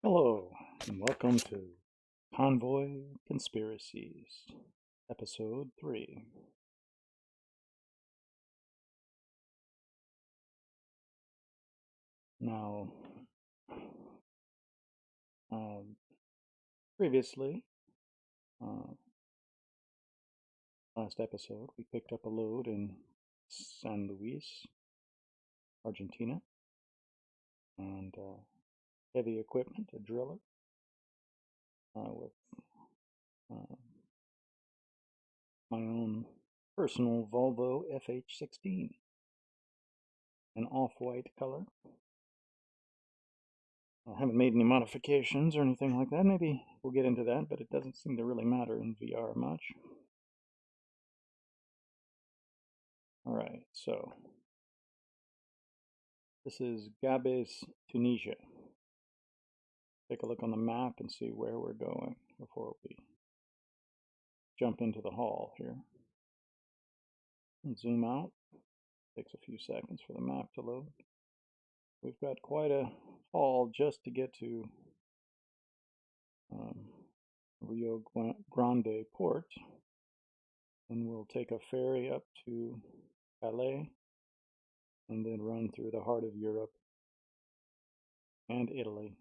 Hello, and welcome to Convoy Conspiracies, Episode 3. Now, um, previously, uh, last episode, we picked up a load in San Luis, Argentina, and heavy equipment, a driller, with uh, my own personal Volvo FH16, an off-white color. I haven't made any modifications or anything like that. Maybe we'll get into that, but it doesn't seem to really matter in VR much. Alright, so this is Gabes, Tunisia. Take a look on the map and see where we're going before we jump into the hall here. And zoom out. Takes a few seconds for the map to load. We've got quite a haul just to get to um, Rio Grande port. And we'll take a ferry up to Calais and then run through the heart of Europe and Italy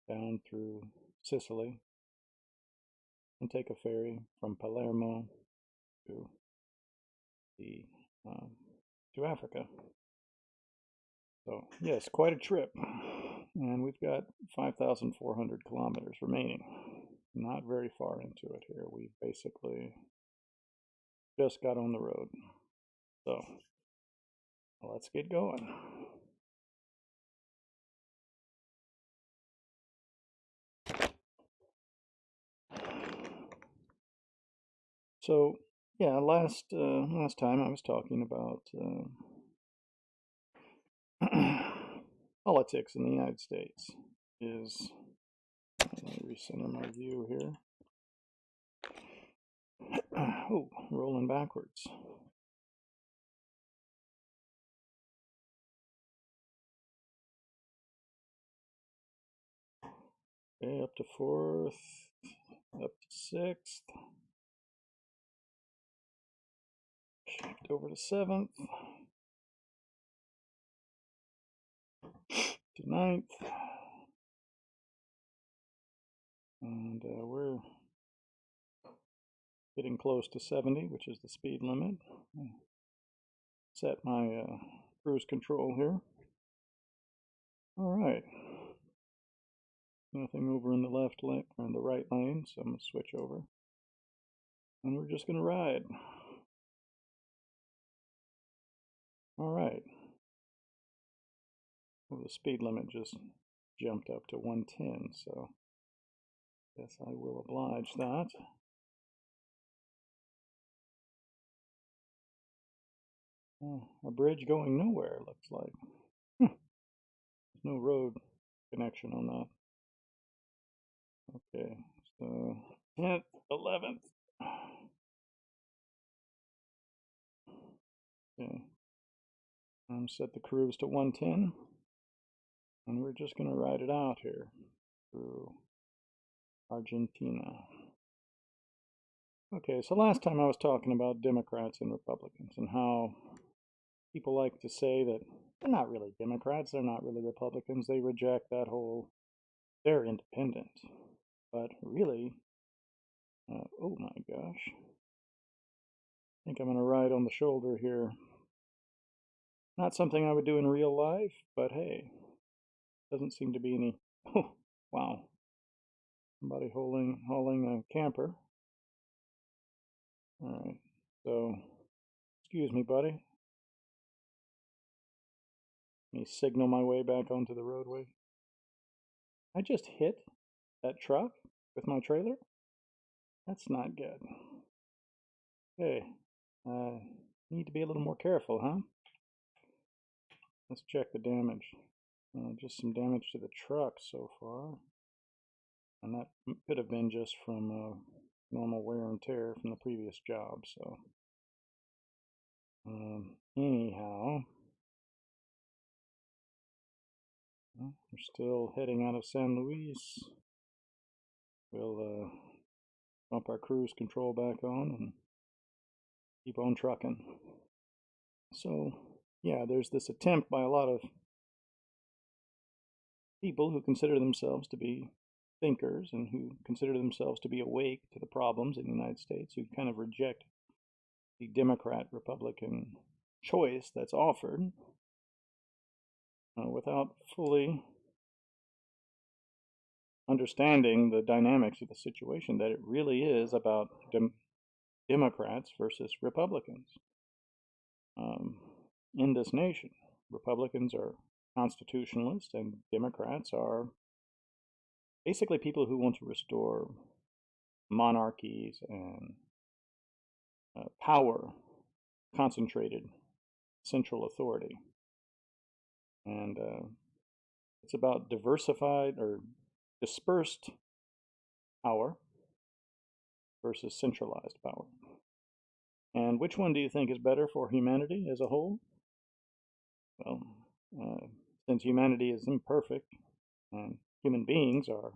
down through Sicily and take a ferry from Palermo to the um, to Africa. So yes, quite a trip, and we've got 5,400 kilometers remaining. Not very far into it here. We basically just got on the road. So let's get going. So yeah, last time I was talking about politics in the United States. Is Let me recenter my view here. Oh, rolling backwards. Okay, up to 4th, up to 6th. Shift over to 7th, to 9th, and we're getting close to 70, which is the speed limit. Set my cruise control here. All right. Nothing over in the left lane or in the right lane, so I'm going to switch over. And we're just going to ride. All right. Well, the speed limit just jumped up to 110, so I guess I will oblige that. A bridge going nowhere, looks like. There's no road connection on that. Okay, so 10th, 11th. Okay, I'm set the cruise to 110, and we're just going to ride it out here through Argentina. Okay, so last time I was talking about Democrats and Republicans and how people like to say that they're not really Democrats, they're not really Republicans, they reject that whole, they're independent. But really, oh my gosh, I think I'm going to ride on the shoulder here. Not something I would do in real life, but hey, doesn't seem to be any. Oh, wow. Somebody hauling a camper. All right. So, excuse me, buddy. Let me signal my way back onto the roadway. I just hit that truck with my trailer. That's not good. Okay. Need to be a little more careful, huh? Let's check the damage. Just some damage to the truck so far. And that could have been just from normal wear and tear from the previous job, so anyhow, Well, we're still heading out of San Luis. We'll bump our cruise control back on and keep on trucking. So, yeah, there's this attempt by a lot of people who consider themselves to be thinkers and who consider themselves to be awake to the problems in the United States, who kind of reject the Democrat-Republican choice that's offered without fully understanding the dynamics of the situation, that it really is about Democrats versus Republicans in this nation. Republicans are constitutionalists and Democrats are basically people who want to restore monarchies and power, concentrated central authority. And it's about diversified or dispersed power versus centralized power. And which one do you think is better for humanity as a whole? Well, since humanity is imperfect and human beings are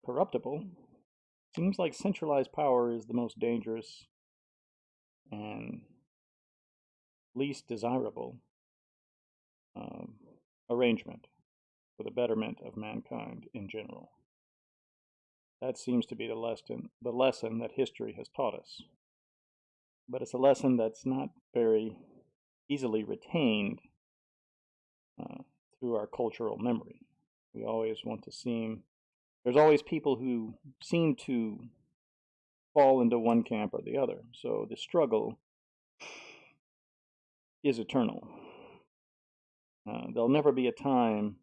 corruptible, it seems like centralized power is the most dangerous and least desirable arrangement for the betterment of mankind in general. That seems to be the lesson that history has taught us. But it's a lesson that's not very easily retained through our cultural memory. We always want to seem, there's always people who seem to fall into one camp or the other. So the struggle is eternal. There'll never be a time,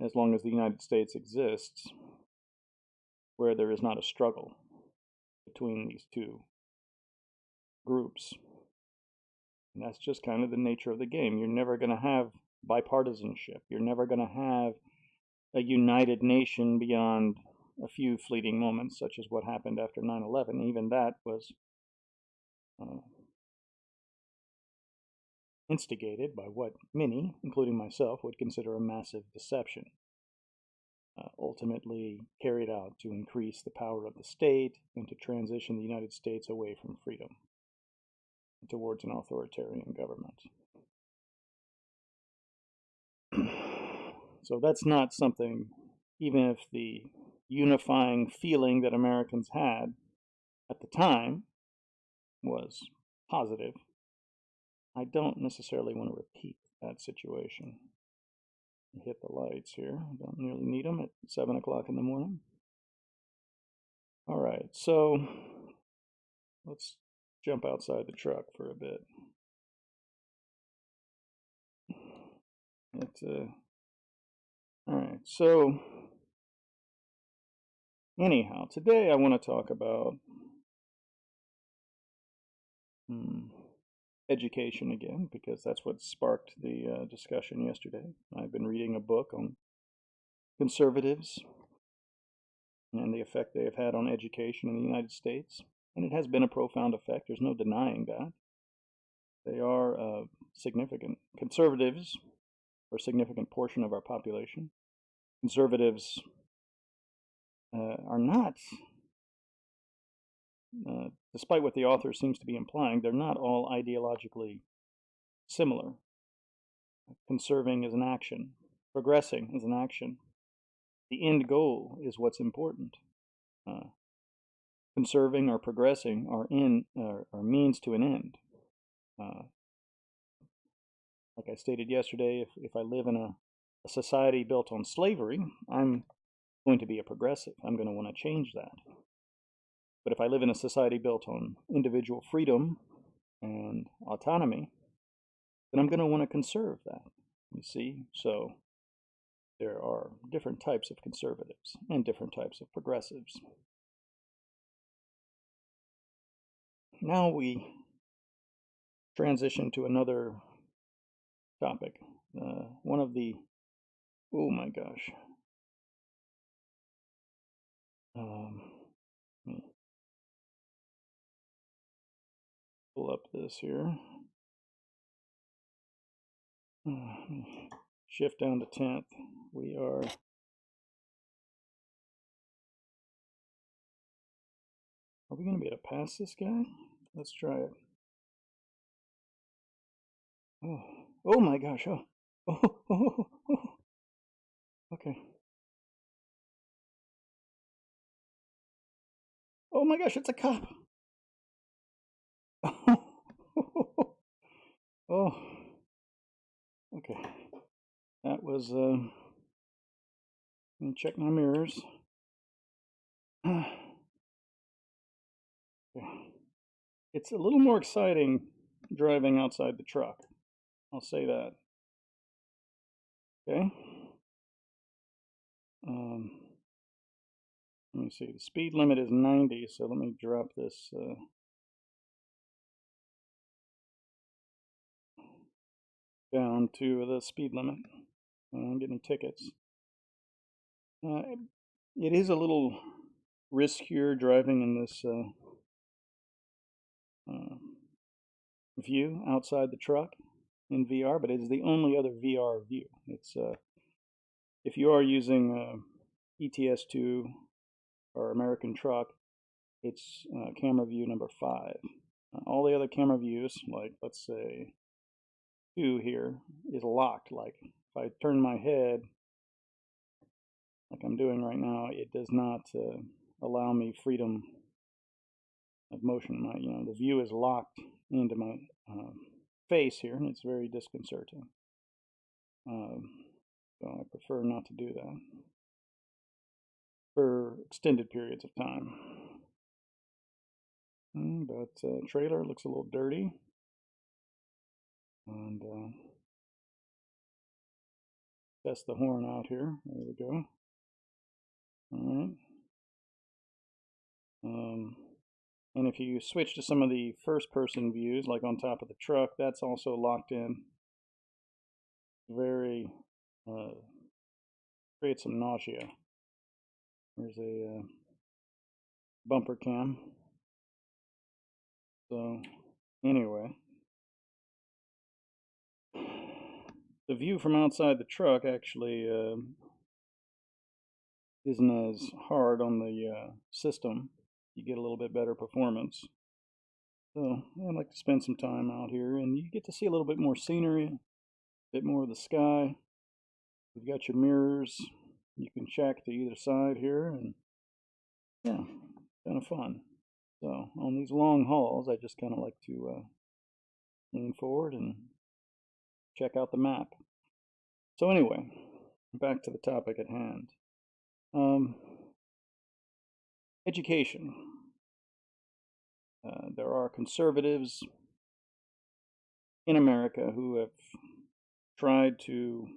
as long as the United States exists, where there is not a struggle between these two groups. And that's just kind of the nature of the game. You're never going to have bipartisanship. You're never going to have a united nation beyond a few fleeting moments, such as what happened after 9/11. Even that was instigated by what many, including myself, would consider a massive deception, ultimately carried out to increase the power of the state and to transition the United States away from freedom towards an authoritarian government. So that's not something, even if the unifying feeling that Americans had at the time was positive, I don't necessarily want to repeat that situation. Hit the lights here. I don't really need them at 7 o'clock in the morning. All right, so let's jump outside the truck for a bit. All right, so anyhow, today I want to talk about education again, because that's what sparked the discussion yesterday. I've been reading a book on conservatives and the effect they have had on education in the United States, and it has been a profound effect. There's no denying that. They are significant. Conservatives are a significant portion of our population. Conservatives are not, despite what the author seems to be implying, they're not all ideologically similar. Conserving is an action. Progressing is an action. The end goal is what's important. Conserving or progressing are means to an end. Like I stated yesterday, if I live in a society built on slavery, I'm going to be a progressive. I'm going to want to change that. But if I live in a society built on individual freedom and autonomy, then I'm going to want to conserve that. You see? So there are different types of conservatives and different types of progressives. Now we transition to another topic. One of the, oh my gosh. Let me pull up this here. Let me shift down to 10th. We are we going to be able to pass this guy? Let's try it. Oh my gosh. Oh. Okay. Oh my gosh, it's a cop. Oh. Okay. That was, let me check my mirrors. Okay. It's a little more exciting driving outside the truck. I'll say that. Okay. Let me see. The speed limit is 90, so let me drop this down to the speed limit. I don't get any tickets. It is a little riskier driving in this view outside the truck in VR, but it is the only other VR view. It's if you are using ETS2 or American Truck, it's camera view number 5. All the other camera views, like let's say 2 here, is locked. Like if I turn my head, like I'm doing right now, it does not allow me freedom of motion. The view is locked into my face here, and it's very disconcerting. So I prefer not to do that for extended periods of time. But trailer looks a little dirty, and test the horn out here. There we go. All right. And if you switch to some of the first-person views, like on top of the truck, that's also locked in. Very creates some nausea. There's a bumper cam. So anyway, the view from outside the truck actually isn't as hard on the system. You get a little bit better performance. So I'd like to spend some time out here, and you get to see a little bit more scenery, a bit more of the sky. You've got your mirrors. You can check to either side here, and yeah, kind of fun. So on these long hauls, I just kind of like to lean forward and check out the map. So anyway, back to the topic at hand. Education. There are conservatives in America who have tried to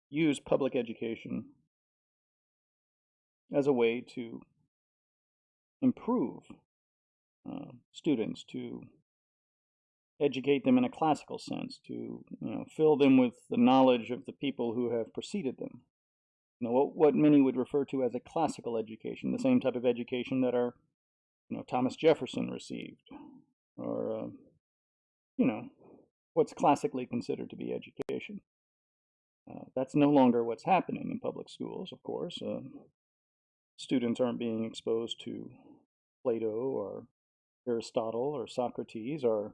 use public education as a way to improve students, to educate them in a classical sense, to fill them with the knowledge of the people who have preceded them. What many would refer to as a classical education, the same type of education that our Thomas Jefferson received, or what's classically considered to be education. That's no longer what's happening in public schools, of course. Students aren't being exposed to Plato or Aristotle or Socrates, or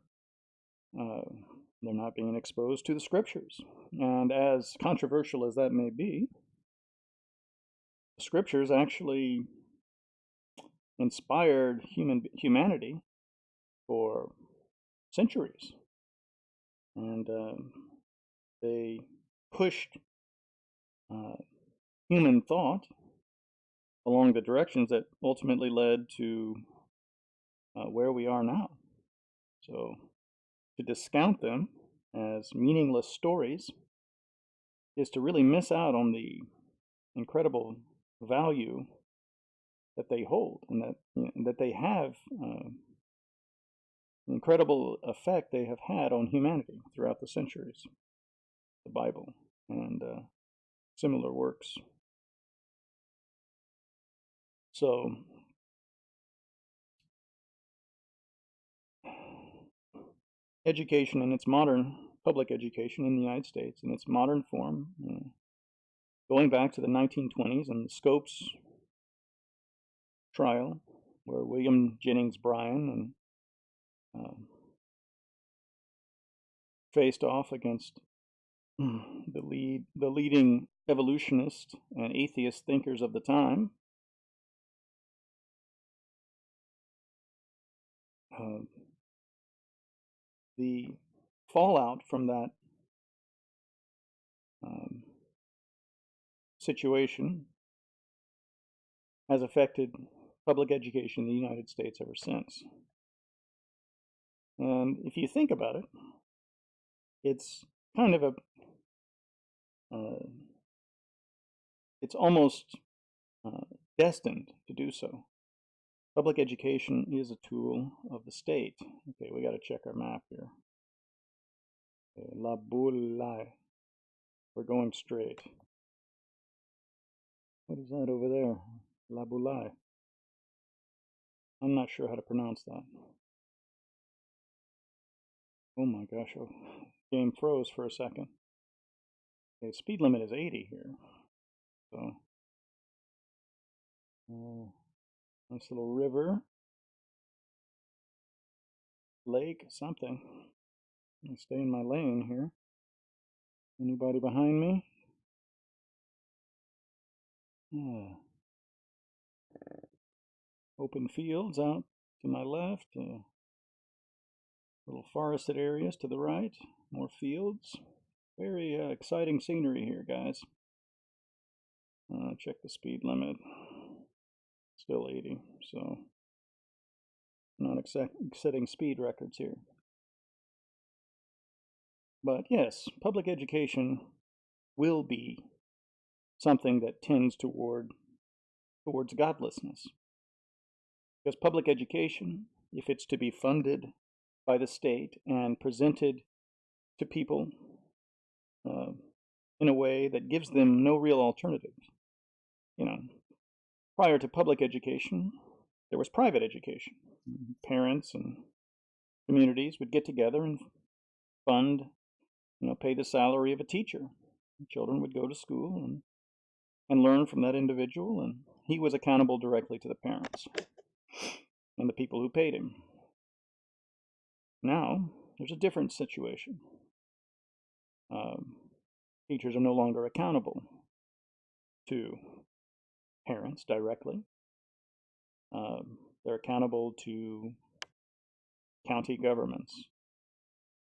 they're not being exposed to the scriptures. And as controversial as that may be, the scriptures actually inspired humanity for centuries, and they pushed human thought along the directions that ultimately led to where we are now. So to discount them as meaningless stories is to really miss out on the incredible value that they hold, and that they have incredible effect they have had on humanity throughout the centuries. The Bible and similar works. So education in its modern public education in the United States in its modern form, going back to the 1920s and the Scopes trial, where William Jennings Bryan faced off against the leading evolutionists and atheist thinkers of the time. The fallout from that situation has affected public education in the United States ever since. And if you think about it, it's kind of it's almost destined to do so. Public education is a tool of the state. Okay, we got to check our map here. Okay, Laboulaye. We're going straight. What is that over there? Laboulaye. I'm not sure how to pronounce that. Oh my gosh, oh, game froze for a second. Okay, speed limit is 80 here. So, nice little river, lake, something. I'll stay in my lane here. Anybody behind me? Open fields out to my left, little forested areas to the right, more fields. Very exciting scenery here, guys. Check the speed limit. Still 80, so not setting speed records here. But yes, public education will be something that tends towards godlessness. Because public education, if it's to be funded by the state and presented to people in a way that gives them no real alternative. You know, prior to public education, there was private education. Parents and communities would get together and fund, pay the salary of a teacher. Children would go to school and learn from that individual, and he was accountable directly to the parents and the people who paid him. Now, there's a different situation. Teachers are no longer accountable to parents directly. They're accountable to county governments.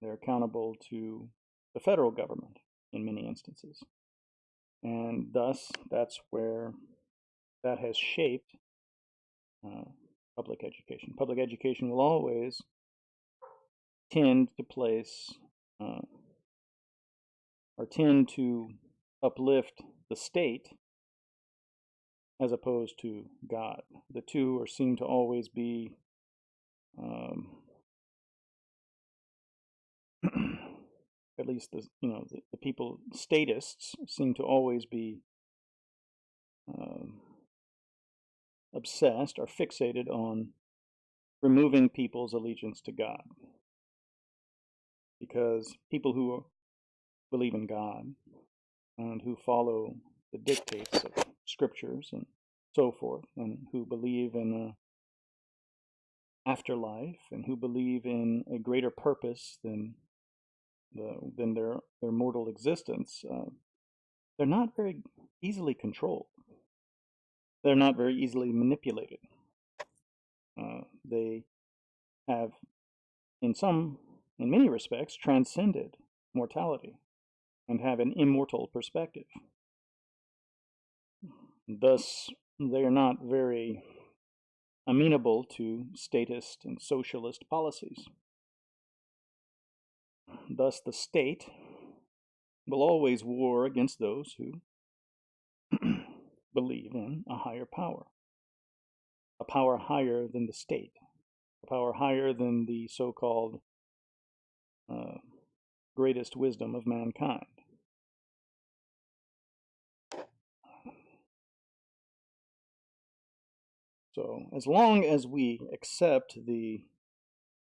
They're accountable to the federal government in many instances. And thus, that's where that has shaped public education. Public education will always tend to place or tend to uplift the state as opposed to God. The two seem to always be at least the people, statists, seem to always be obsessed or fixated on removing people's allegiance to God. Because people who believe in God and who follow the dictates of scriptures and so forth, and who believe in an afterlife and who believe in a greater purpose than their mortal existence, they're not very easily controlled. They're not very easily manipulated. They have, in many respects, transcended mortality and have an immortal perspective. Thus, they are not very amenable to statist and socialist policies. Thus, the state will always war against those who believe in a higher power, a power higher than the state, a power higher than the so-called greatest wisdom of mankind. So, as long as we accept the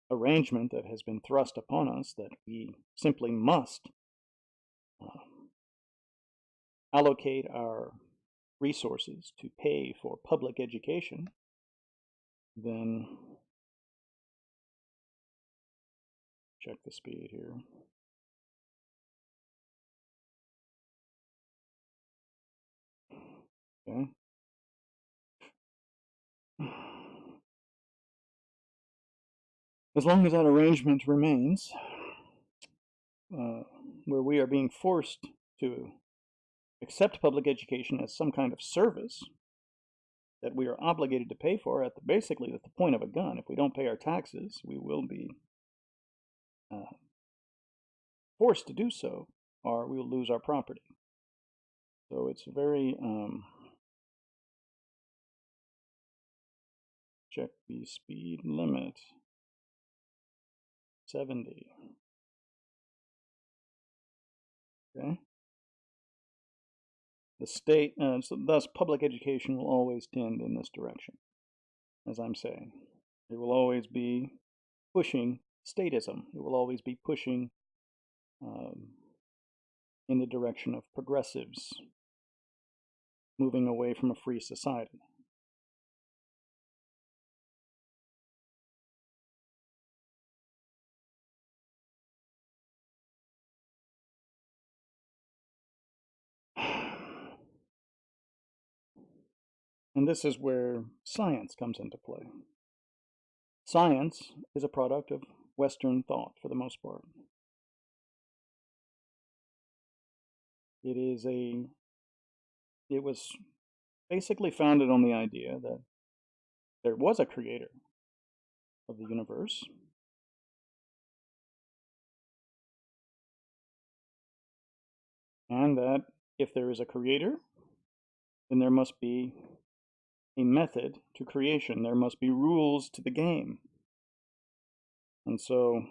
arrangement that has been thrust upon us that we simply must uh, allocate our resources to pay for public education, then check the speed here. Okay. As long as that arrangement remains, where we are being forced to accept public education as some kind of service that we are obligated to pay for basically at the point of a gun. If we don't pay our taxes, we will be forced to do so, or we will lose our property. So it's very check the speed limit, 70. Okay. The state, so thus public education will always tend in this direction, as I'm saying. It will always be pushing statism. It will always be pushing in the direction of progressives moving away from a free society. And this is where science comes into play. Science is a product of Western thought for the most part. It was basically founded on the idea that there was a creator of the universe, and that if there is a creator, then there must be a method to creation. There must be rules to the game. And so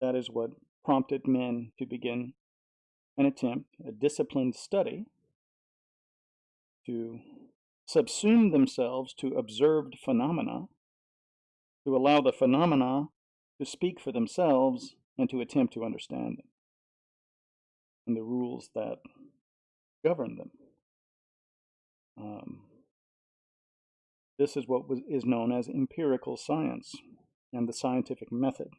that is what prompted men to begin an attempt, a disciplined study, to subsume themselves to observed phenomena, to allow the phenomena to speak for themselves and to attempt to understand them and the rules that govern them. This is what is known as empirical science and the scientific method,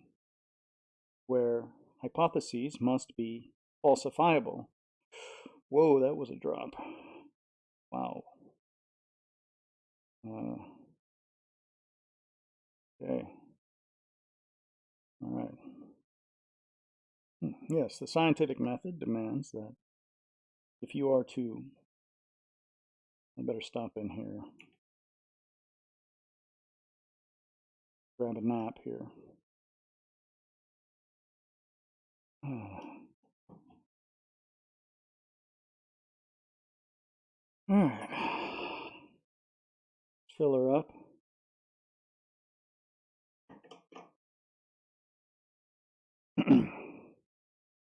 where hypotheses must be falsifiable. Whoa, that was a drop. Wow. Okay. All right. Yes, the scientific method demands that if you are to, I better stop in here, grab a nap here. All right. Fill her up.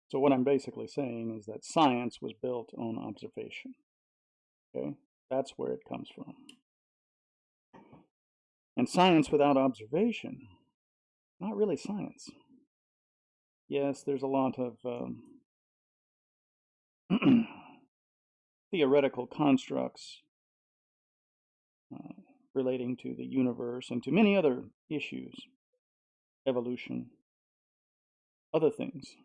So what I'm basically saying is that science was built on observation. Okay? That's where it comes from. And science without observation, not really science. Yes, there's a lot of theoretical constructs relating to the universe and to many other issues, evolution, other things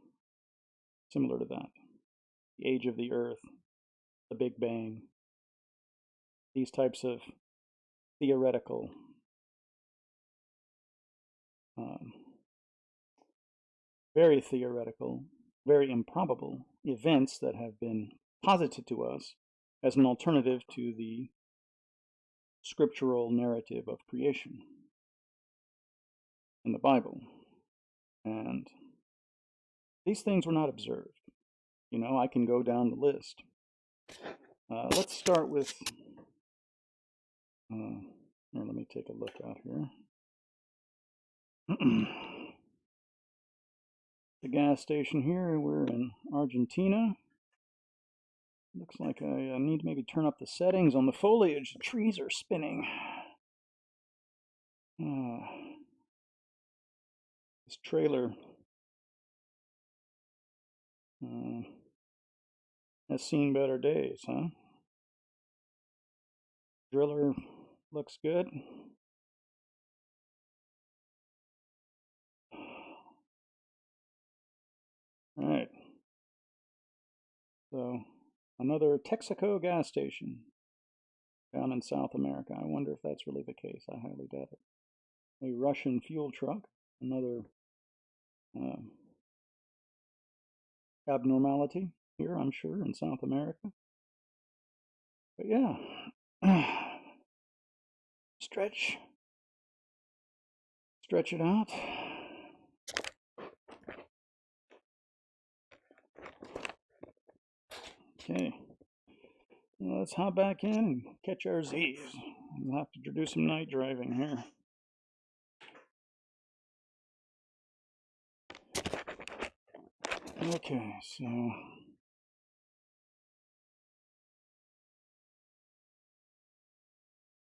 similar to that, the age of the earth, the Big Bang, these types of theoretical very theoretical, very improbable events that have been posited to us as an alternative to the scriptural narrative of creation in the Bible. And these things were not observed. You know, I can go down the list. Let's start with, here, let me take a look out here. The gas station here, we're in Argentina. Looks like I need to maybe turn up the settings on the foliage. The trees are spinning. This trailer has seen better days, huh? Driller looks good. All right. So, another Texaco gas station down in South America. I wonder if that's really the case. I highly doubt it. A Russian fuel truck, another abnormality here, I'm sure, in South America. But yeah, stretch it out. Okay, well, let's hop back in and catch our Z's. We'll have to do some night driving here. Okay, so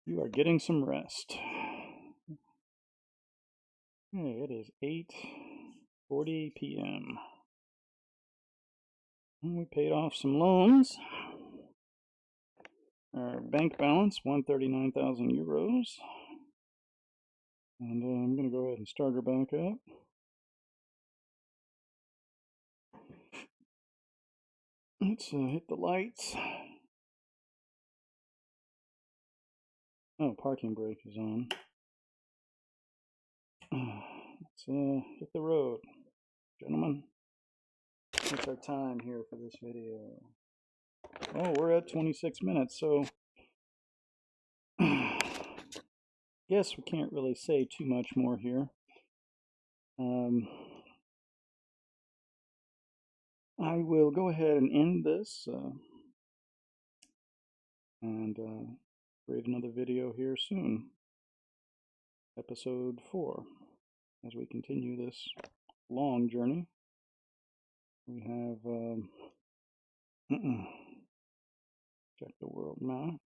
you are getting some rest. Okay, it is 8:40 p.m. And we paid off some loans. Our bank balance, 139,000 euros. And I'm going to go ahead and start her back up. Let's hit the lights. Oh, parking brake is on. Let's hit the road, gentlemen. What's our time here for this video? Oh, we're at 26 minutes, so guess we can't really say too much more here. I will go ahead and end this and create another video here soon. Episode 4, as we continue this long journey. We have check the world map.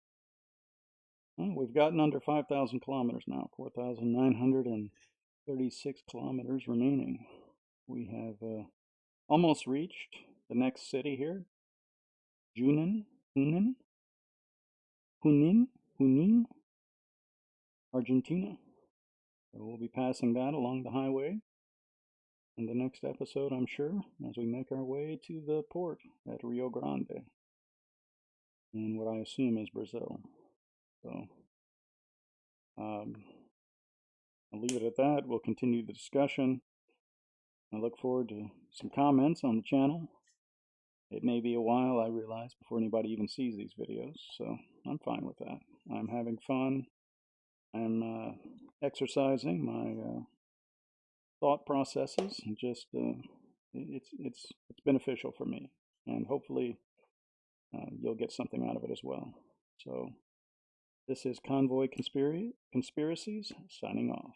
Oh, we've gotten under 5,000 kilometers now, 4,936 kilometers remaining. We have almost reached the next city here, Junin, Argentina. So we'll be passing that along the highway in the next episode, I'm sure, as we make our way to the port at Rio Grande, in what I assume is Brazil. So I'll leave it at that. We'll continue the discussion. I look forward to some comments on the channel. It may be a while, I realize, before anybody even sees these videos, so I'm fine with that. I'm having fun. I'm exercising my thought processes, and just it's beneficial for me, and hopefully you'll get something out of it as well. So this is Convoy Conspiracies signing off.